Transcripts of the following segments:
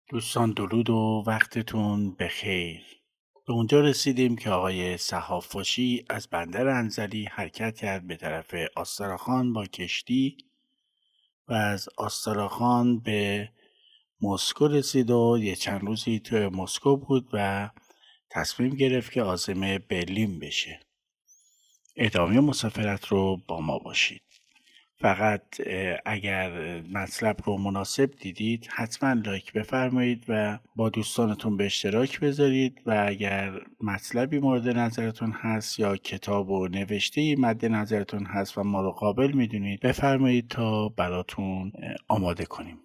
دوستان درود و وقتتون بخیر. به اونجا رسیدیم که آقای سحاف‌فاشی از بندر انزلی حرکت کرد به طرف آستراخان با کشتی و از آستراخان به مسکو رسید و یه چند روزی تو مسکو بود و تصمیم گرفت که عازم برلین بشه. ادامه مسافرت رو با ما باشید. فقط اگر مطلب رو مناسب دیدید حتما لایک بفرمایید و با دوستانتون به اشتراک بذارید و اگر مطلبی مورد نظرتون هست یا کتاب و نوشته‌ای مد نظرتون هست و ما رو قابل میدونید بفرمایید تا براتون آماده کنیم.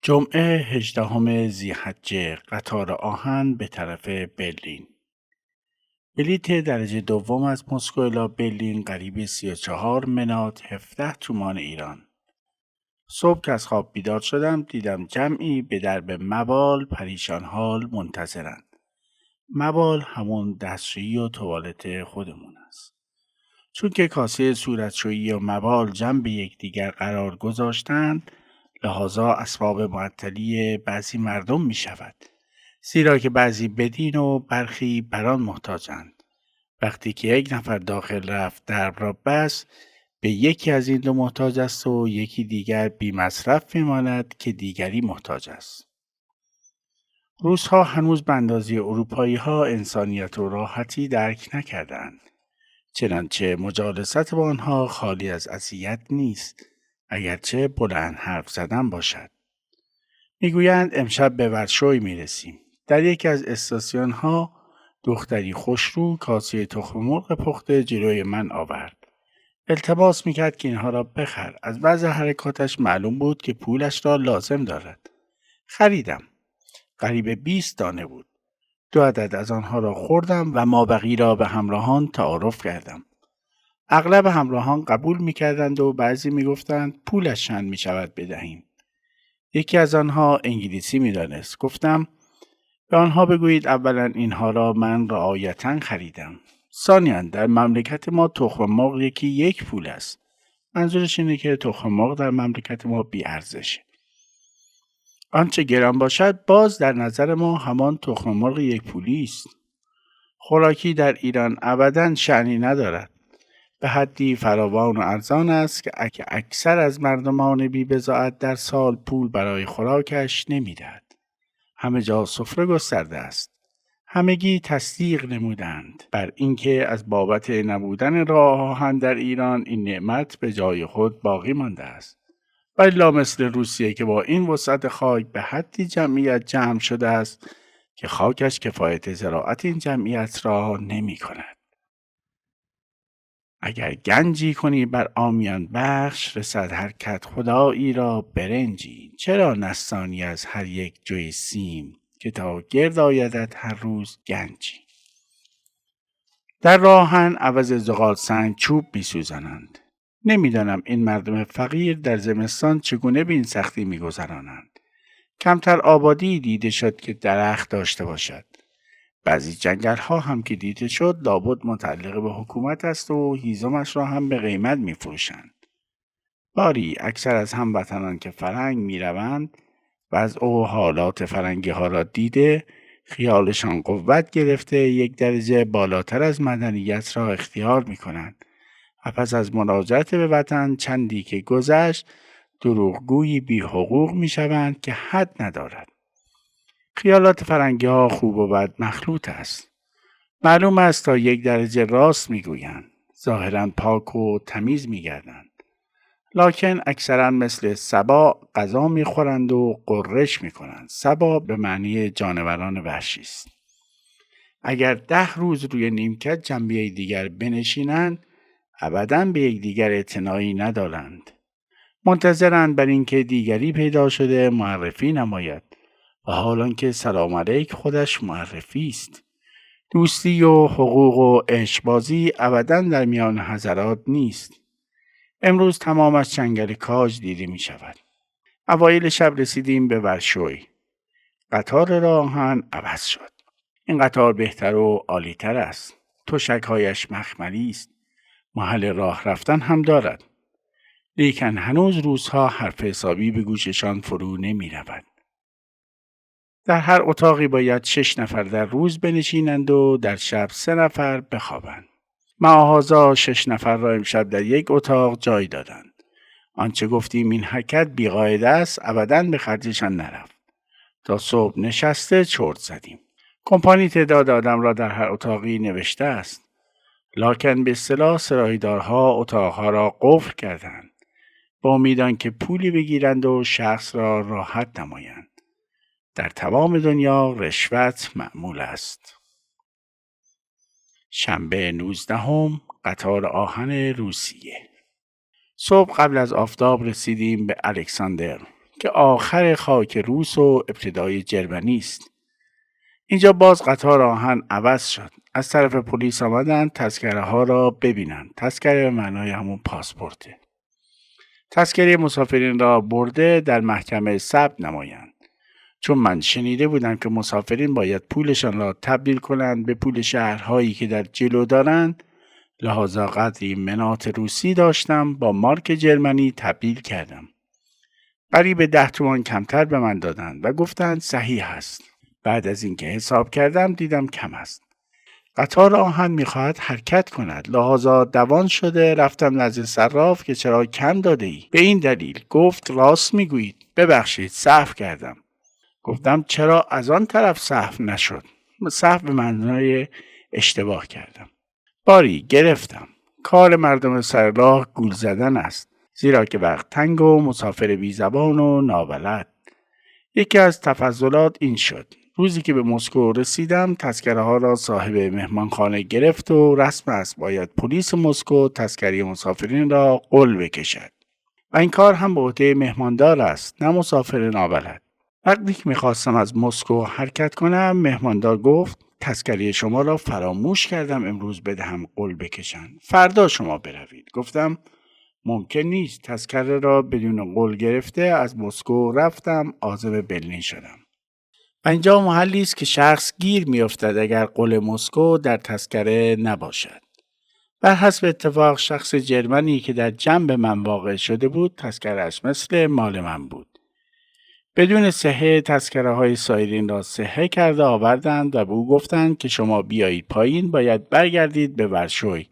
جمعه 18 ذی‌حجه قطار آهن به طرف برلین. بلیت درجه دوم از مسکو الی برلین قریب 34 منات 17 تومان ایران. صبح که از خواب بیدار شدم دیدم جمعی به درب مبال پریشان حال منتظرند. مبال همون دستشویی و توالت خودمون است. چون که کاسه صورتشویی و مبال جنب یکدیگر قرار گذاشتند لحاظا اسباب معطلی بعضی مردم می شود. زیرا که بعضی بدین و برخی بران محتاجند. وقتی که یک نفر داخل رفت درب را بست به یکی از این دو محتاج است و یکی دیگر بی مصرف میماند که دیگری محتاج است. روس‌ها هنوز به اندازه اروپایی‌ها انسانیت و راحتی درک نکردند. چنانچه مجالست با آنها خالی از اذیت نیست، اگرچه بلند حرف زدن باشد. میگویند امشب به ورشوی میرسیم. در یکی از استاسیون‌ها دختری خوشرو کاسه تخم مرغ پخته جلوی من آورد. التماس میکرد که اینها را بخر. از بعض حرکاتش معلوم بود که پولش را لازم دارد. خریدم. قریب 20 دانه بود. 2 عدد از آنها را خوردم و مابقی را به همراهان تعارف کردم. اغلب همراهان قبول میکردند و بعضی میگفتند پولش چند میشود بدهیم. یکی از آنها انگلیسی میدانست. گفتم به آنها بگویید اولا اینها را من رعایتاً خریدم. ثانیاً در مملکت ما تخم مرغ یکی 1 پول است. منظورش اینه که تخم مرغ در مملکت ما بی ارزشه. آنچه گران باشد باز در نظر ما همان تخم مرغ 1 پولی است. خوراکی در ایران ابداً شأنی ندارد. به حدی فراوان و ارزان است که اکثر از مردمان بی بضاعت در سال پول برای خوراکش نمیدهد. همه جا سفره گسترده است. همگی تصدیق نمودند بر اینکه از بابت نبودن راه آهن در ایران این نعمت به جای خود باقی مانده است. ولی مثل روسیه که با این وسعت خاک به حدی جمعیت جمع شده است که خاکش کفایت زراعت این جمعیت را نمی کند. اگر گنجی کنی بر عامیان بخش رسد هر کدخدایی را برنجی. چرا نستانی از هر یک جوی سیم که تا گرد آیدت هر روز گنجی. در راهن عوض زغال سنگ چوب می‌سوزانند. نمیدانم این مردم فقیر در زمستان چگونه به این سختی می‌گذرانند. کمتر آبادی دیده شد که درخت داشته باشد. بعضی جنگل ها هم که دیده شد لابد متعلق به حکومت است و هیزمش را هم به قیمت می‌فروشند. باری اکثر از هموطنان که فرنگ می‌روند وضع و حالات فرنگی ها را دیده خیالشان قوت گرفته 1 درجه بالاتر از مدنیت را اختیار می کنند و پس از مراجعت به وطن چندی که گذشت دروغگویی بی حقوق می شوند که حد ندارد. خیالات فرنگی ها خوب و بد مخلوط است. معلوم است تا 1 درجه راست می گویند. ظاهراً پاک و تمیز می گردند. لکن اکثرا مثل سبا غذا میخورند و قررش میکنند. سبا به معنی جانوران وحشی است. اگر 10 روز روی نیمکت جنبه دیگر بنشینند ابداً به یکدیگر اعتنایی ندارند. منتظرند بر اینکه دیگری پیدا شده معرفی نماید و حالان که سلام علیک خودش معرفی است. دوستی و حقوق و عشقبازی ابداً در میان حضرات نیست. امروز تمامش جنگل کاج دیده می شود. اوایل شب رسیدیم به ورشوی. قطار راه آهن عوض شد. این قطار بهتر و عالیتر است. تشک‌هایش مخملی است. محل راه رفتن هم دارد. لیکن هنوز روزها حرف حسابی به گوششان فرو نمی رود. در هر اتاقی باید 6 نفر در روز بنشینند و در شب 3 نفر بخوابند. معاهازا 6 نفر را امشب در یک اتاق جای دادند. آنچه گفتیم این حرکت بیقاعده است ابداً به خرجشان نرفت. تا صبح نشسته چرت زدیم. کمپانی تعداد آدم را در هر اتاقی نوشته است. لکن به اصطلاح سرایدارها اتاقها را قفل کردند. با امید که پولی بگیرند و شخص را راحت نمایند. در تمام دنیا رشوت معمول است. شنبه 19 قطار آهن روسیه. صبح قبل از آفتاب رسیدیم به الکساندر که آخر خاک روس و ابتدای جرمنی است. اینجا باز قطار آهن عوض شد. از طرف پلیس آمدند تذکره ها را ببینند. تذکره به معنای همون پاسپورته. تذکره مسافرین را برده در محکمه ثبت نمایند. چون من شنیده بودم که مسافرین باید پولشان را تبدیل کنند به پول شهرهایی که در جلو دارند، لحاظا قدری منات روسی داشتم با مارک جرمنی تبدیل کردم. قریب 10 تومان کمتر به من دادند و گفتند صحیح است. بعد از اینکه حساب کردم دیدم کم است. قطار آهن میخواهد حرکت کند. لحاظا دوان شده رفتم نزد صراف که چرا کم داده ای؟ به این دلیل. گفت راست میگویید. ببخشید سهو کردم. گفتم چرا از آن طرف سهو نشد؟ سهو به معنای اشتباه کردم. باری گرفتم. کار مردم سر راه گول زدن است. زیرا که وقت تنگ و مسافر بی زبان و نابلد. یکی از تفضلات این شد. روزی که به مسکو رسیدم تذکره ها را صاحب مهمانخانه گرفت و رسم است باید پلیس مسکو تذکره مسافرین را غل بکشد. و این کار هم به عهده مهماندار است نه مسافر نابلد. وقتی که میخواستم از مسکو حرکت کنم مهماندار گفت تذکره شما را فراموش کردم امروز بدهم غل بکشن. فردا شما بروید. گفتم ممکن نیست. تذکره را بدون غل گرفته از مسکو رفتم عازم برلین شدم. و اینجا محلی است که شخص گیر میافتد اگر غل مسکو در تذکره نباشد. بر حسب اتفاق شخص جرمنی که در جنب من واقع شده بود تذکره‌اش مثل مال من بود. بدون صحه تذکره های سایرین را صحه کرده آوردند و به او گفتند که شما بیایید پایین باید برگردید به ورشوی.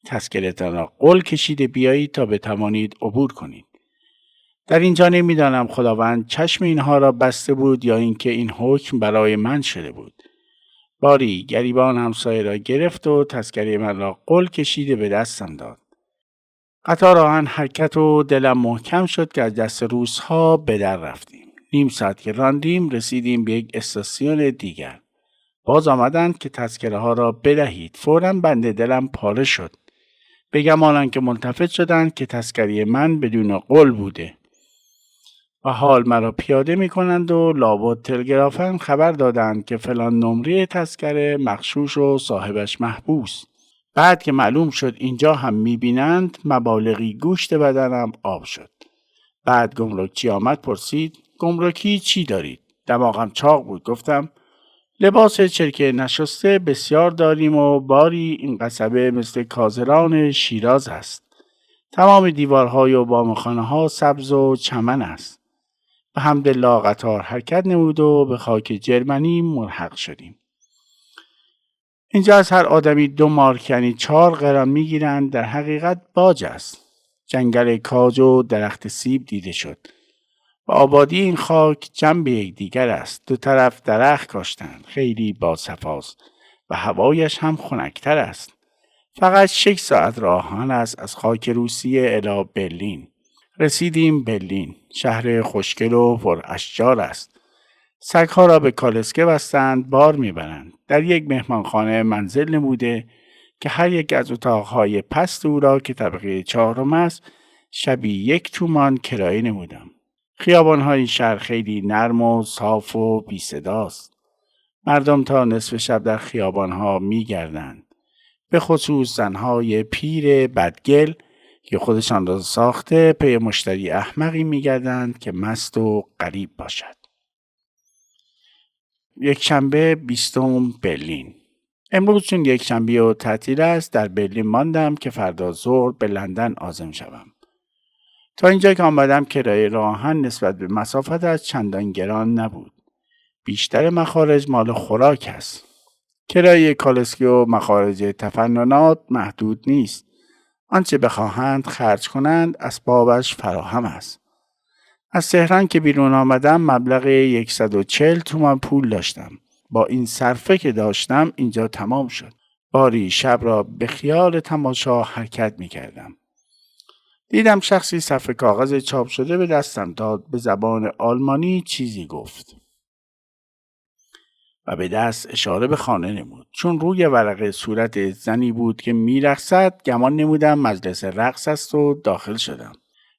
تذکره‌تان را غل کشیده بیایید تا بتوانید عبور کنید. در اینجا نمیدانم خداوند چشم اینها را بسته بود یا اینکه این حکم برای من شده بود. باری گریبان همسایه را گرفت و تذکره من را غل کشیده به دستم داد. قطار آهن حرکت و دلم محکم شد که از دست روس‌ها به در رفتیم. نیم ساعت که راندیم رسیدیم به یک استاسیون دیگر. باز آمدند که تذکره ها را بدهید. فوراً بند دلم پاره شد. بگمانند که ملتفت شدند که تذکره من بدون غل بوده. و حال مرا پیاده می کنند و لابد تلگرافاً خبر دادند که فلان نمره تذکره مغشوش و صاحبش محبوس. بعد که معلوم شد اینجا هم می بینند مبالغی گوشت بدنم آب شد. بعد گمرکچی آمد پرسید گمرکی چی دارید؟ دماغم چاق بود. گفتم لباس چرکه نشسته بسیار داریم و باری این قصبه مثل کازران شیراز است. تمام دیوارهای و بامخانه‌ها سبز و چمن است. به حمدالله قطار حرکت نمود و به خاک جرمنی ملحق شدیم. اینجا از هر آدمی 2 مارک یعنی 4 قران میگیرند. در حقیقت باج است. جنگل کاج و درخت سیب دیده شد. و آبادی این خاک جنب یکدیگر است. 2 طرف درخت کاشتند. خیلی باصفاست و هوایش هم خنک‌تر است. فقط 6 ساعت راهان است از خاک روسیه الی برلین. رسیدیم برلین. شهر خوشگل و پر اشجار است. سگ‌ها را به کالسکه بستند بار میبرند. در یک مهمانخانه منزل نموده که هر یک از اتاقهای پست او را که طبقه 4 است شبی 1 تومان کرایه نمودم. خیابان‌های این شهر خیلی نرم و صاف و بی صداست. مردم تا نصف شب در خیابان‌ها می‌گردند. به خصوص زن‌های پیر بدگل که خودشان را ساخته پی مشتری احمقی می‌گردند که مست و غریب باشد. یکشنبه 20 برلین. امروز چون یکشنبه و تعطیل است در برلین ماندم که فردا ظهر به لندن عازم شوم. تا اینجا که آمدم کرایه راه آهن نسبت به مسافت از چندان گران نبود. بیشتر مخارج مال خوراک است. کرایه کالسکه و مخارج تفننات محدود نیست. آنچه بخواهند خرج کنند اسبابش فراهم است. از تهران که بیرون آمدم مبلغ 140 تومان پول داشتم. با این صرفه که داشتم اینجا تمام شد. باری شب را به خیال تماشا حرکت می کردم. دیدم شخصی صفحه کاغذ چاپ شده به دستم داد، به زبان آلمانی چیزی گفت و به دست اشاره به خانه نمود. چون روی ورقه صورت زنی بود که میرقصد گمان نمودم مجلس رقص است و داخل شدم.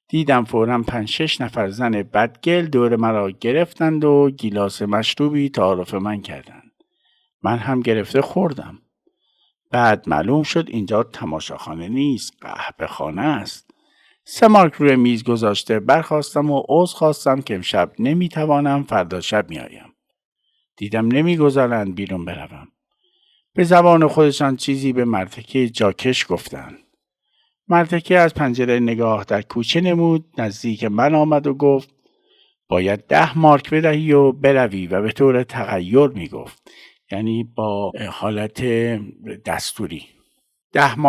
دیدم فوراً 5-6 نفر زن بدگل دور مرا گرفتند و گیلاس مشروبی تعارف من کردند. من هم گرفته خوردم. بعد معلوم شد اینجا تماشاخانه نیست، قهوه‌خانه است. 3 مارک روی میز گذاشته برخاستم و عذر خواستم که امشب نمیتوانم، فردا شب میآیم. دیدم نمیگذارند بیرون بروم. به زبان خودشان چیزی به مرتکه جاکش گفتند. مرتکه از پنجره نگاه در کوچه نمود، نزدیک من آمد و گفت باید 10 مارک بدهی و بروی و به طور تغییر میگفت، یعنی با حالت دستوری 10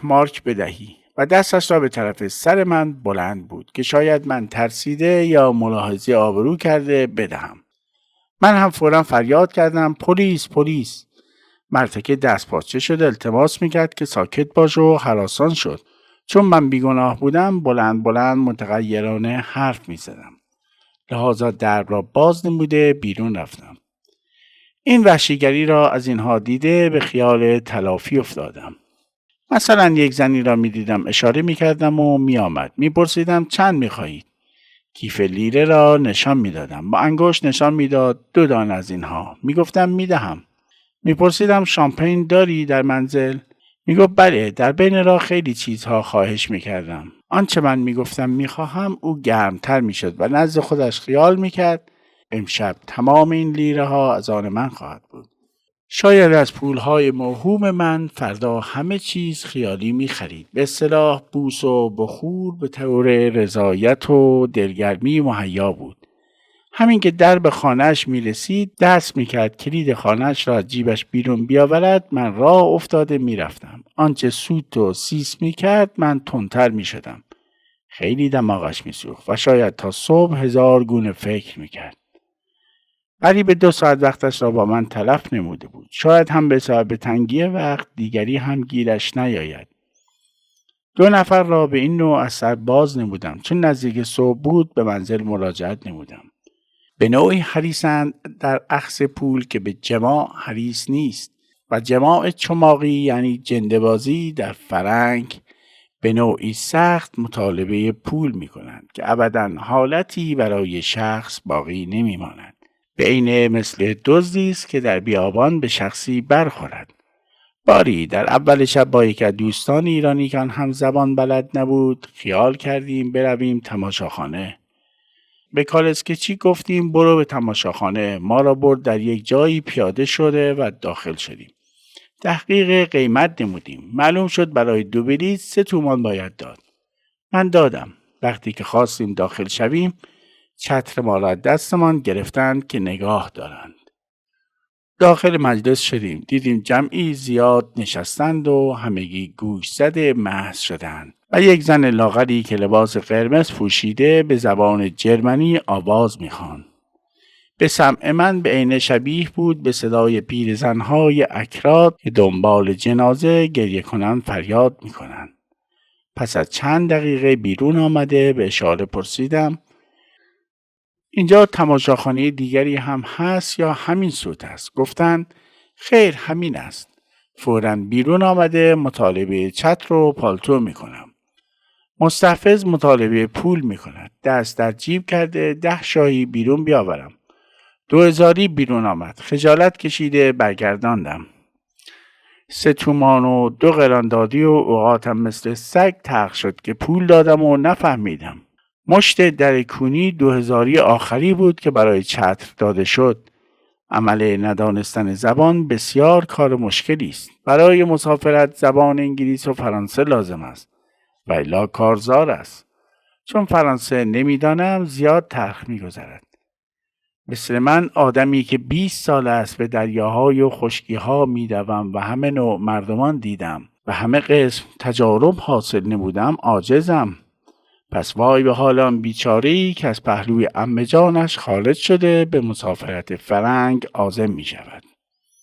مارک بدهی و دستش را به طرف سر من بلند بود که شاید من ترسیده یا ملاحظه آبرو کرده بدهم. من هم فوراً فریاد کردم پلیس پلیس. مرتکه دست پاچه شد، التماس میکرد که ساکت باش و هراسان شد. چون من بیگناه بودم بلند بلند متغیرانه حرف میزدم. لحاظا درب را باز نموده بیرون رفتم. این وحشیگری را از اینها دیده به خیال تلافی افتادم. مثلا یک زنی را میدیدم اشاره میکردم و میآمد. میپرسیدم چند میخواهید؟ کیف لیره را نشان میدادم. با انگشت نشان میداد 2 دانه از اینها. میگفتم میدهم. میپرسیدم شامپین داری در منزل؟ میگفت بله. در بین راه خیلی چیزها خواهش میکردم. آنچه من میگفتم میخواهم او گرمتر میشد و نزد خودش خیال میکرد امشب تمام این لیره ها از آن من خواهد بود. شاید از پولهای موهوم من فردا همه چیز خیالی میخرید. به اصطلاح بوس و بخور به طور رضایت و دلگرمی مهیا بود. همین که در به خانهش میرسید دست میکرد کلید خانهش را از جیبش بیرون بیاورد، من راه افتاده میرفتم. آنچه سوت و سیس میکرد من تندتر میشدم. خیلی دماغش میسوخت و شاید تا صبح 1000 گونه فکر میکرد. قریب 2 ساعت وقتش را با من تلف نموده بود. شاید هم به سبب تنگی وقت دیگری هم گیرش نیاید. 2 نفر را به این نوع از سر باز نمودم. چون نزدیک صبح بود به منزل مراجعت نمودم. به نوعی حریصند در اخذ پول که به جماع حریص نیست و جماع چماقی یعنی جنده‌بازی در فرنگ به نوعی سخت مطالبه پول می کنند که ابداً حالتی برای شخص باقی نمی ماند. به عینه مثل دزدی است که در بیابان به شخصی برخورد. باری در اول شب با یک از دوستان ایرانی که هم زبان بلد نبود خیال کردیم برویم تماشاخانه. به کالسکه‌چی گفتیم برو به تماشاخانه. ما را برد در یک جایی پیاده شده و داخل شدیم. تحقیق قیمت نمودیم. معلوم شد برای 2 بلیط 3 تومان باید داد. من دادم. وقتی که خواستیم داخل شویم چتر ما را دستمان گرفتند که نگاه دارند. داخل مجلس شدیم. دیدیم جمعی زیاد نشستند و همگی گوش زده محض شدند و یک زن لاغری که لباس قرمز پوشیده به زبان جرمنی آواز می‌خواند. به سمع من به عینه شبیه بود به صدای پیرزن‌های اکراد که دنبال جنازه گریه کنند فریاد می‌کنند. پس از چند دقیقه بیرون آمده به اشاره پرسیدم اینجا تماشاخانه دیگری هم هست یا همین سوت است؟ گفتند خیر همین است. فوراً بیرون آمده مطالبه چتر و پالتو میکنم. مستحفظ مطالبه پول میکند. دست در جیب کرده 10 شاهی بیرون بیاورم. 2000 بیرون آمد. خجالت کشیده برگرداندم. 3 تومان و 2 قران دادی و اوقاتم مثل سگ تلخ شد که پول دادم و نفهمیدم. مشت در کونی 2000 آخری بود که برای چتر داده شد. عمل ندانستن زبان بسیار کار مشکلی است. برای مسافرت زبان انگلیس و فرانسه لازم است و الا کارزار است. چون فرانسه نمیدانم زیاد تلخ میگذرد. مثل من آدمی که 20 سال است به دریاهای و خشکیها میدوم و همه نوع مردمان دیدم و همه قسم تجارب حاصل نمودم عاجزم. پس وای به حال آن بیچاره‌ای که از پهلوی عمه جانش خارج شده به مسافرت فرنگ عازم می شود.